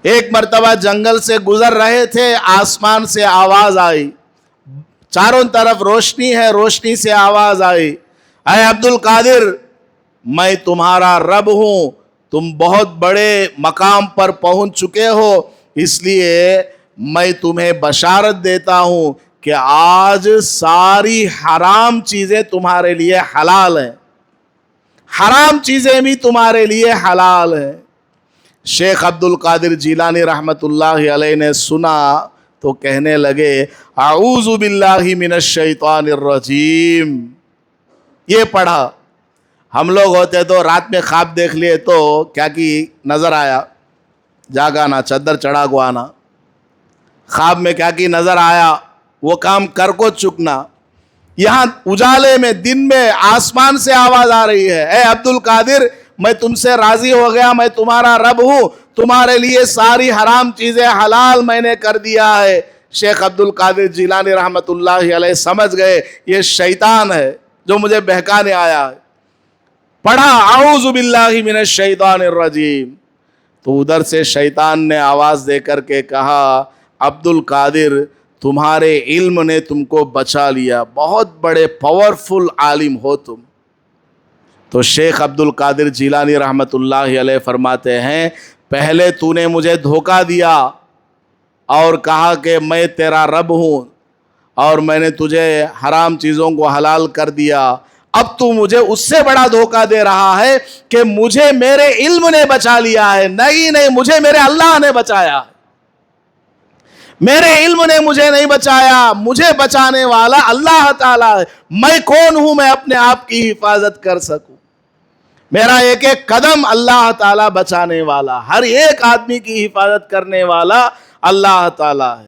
ایک مرتبہ جنگل سے گزر رہے تھے، آسمان سے آواز آئی، چاروں طرف روشنی ہے، روشنی سے آواز آئی، اے عبد القادر میں تمہارا رب ہوں، تم بہت بڑے مقام پر پہنچ چکے ہو، اس لیے میں تمہیں بشارت دیتا ہوں کہ آج ساری حرام چیزیں تمہارے لیے حلال ہیں، حرام چیزیں بھی تمہارے لیے حلال ہیں۔ شیخ عبد القادر جیلانی رحمت اللہ علیہ نے سنا تو کہنے لگے اعوذ باللہ من الشیطان الرجیم۔ یہ پڑھا، ہم لوگ ہوتے تو رات میں خواب دیکھ لیے تو کیا کی نظر آیا، جاگانا چادر چڑھا گوانا، خواب میں کیا کی نظر آیا وہ کام کر کو چکنا۔ یہاں اجالے میں دن میں آسمان سے آواز آ رہی ہے، اے عبد القادر میں تم سے راضی ہو گیا، میں تمہارا رب ہوں، تمہارے لیے ساری حرام چیزیں حلال میں نے کر دیا ہے۔ شیخ عبد القادر جیلانی رحمت اللہ علیہ سمجھ گئے یہ شیطان ہے جو مجھے بہکانے آیا ہے۔ پڑھا اعوذ باللہ من الشیطان الرجیم، تو ادھر سے شیطان نے آواز دے کر کے کہا عبد القادر تمہارے علم نے تم کو بچا لیا، بہت بڑے پاورفل عالم ہو تم۔ تو شیخ عبد القادر جیلانی رحمت اللہ علیہ فرماتے ہیں پہلے تو نے مجھے دھوکہ دیا اور کہا کہ میں تیرا رب ہوں اور میں نے تجھے حرام چیزوں کو حلال کر دیا، اب تو مجھے اس سے بڑا دھوکہ دے رہا ہے کہ مجھے میرے علم نے بچا لیا ہے۔ نہیں، مجھے میرے اللہ نے بچایا، میرے علم نے مجھے نہیں بچایا، مجھے بچانے والا اللہ تعالیٰ ہے۔ میں کون ہوں میں اپنے آپ کی حفاظت کر سکوں؟ میرا ایک ایک قدم اللہ تعالیٰ بچانے والا، ہر ایک آدمی کی حفاظت کرنے والا اللہ تعالیٰ ہے۔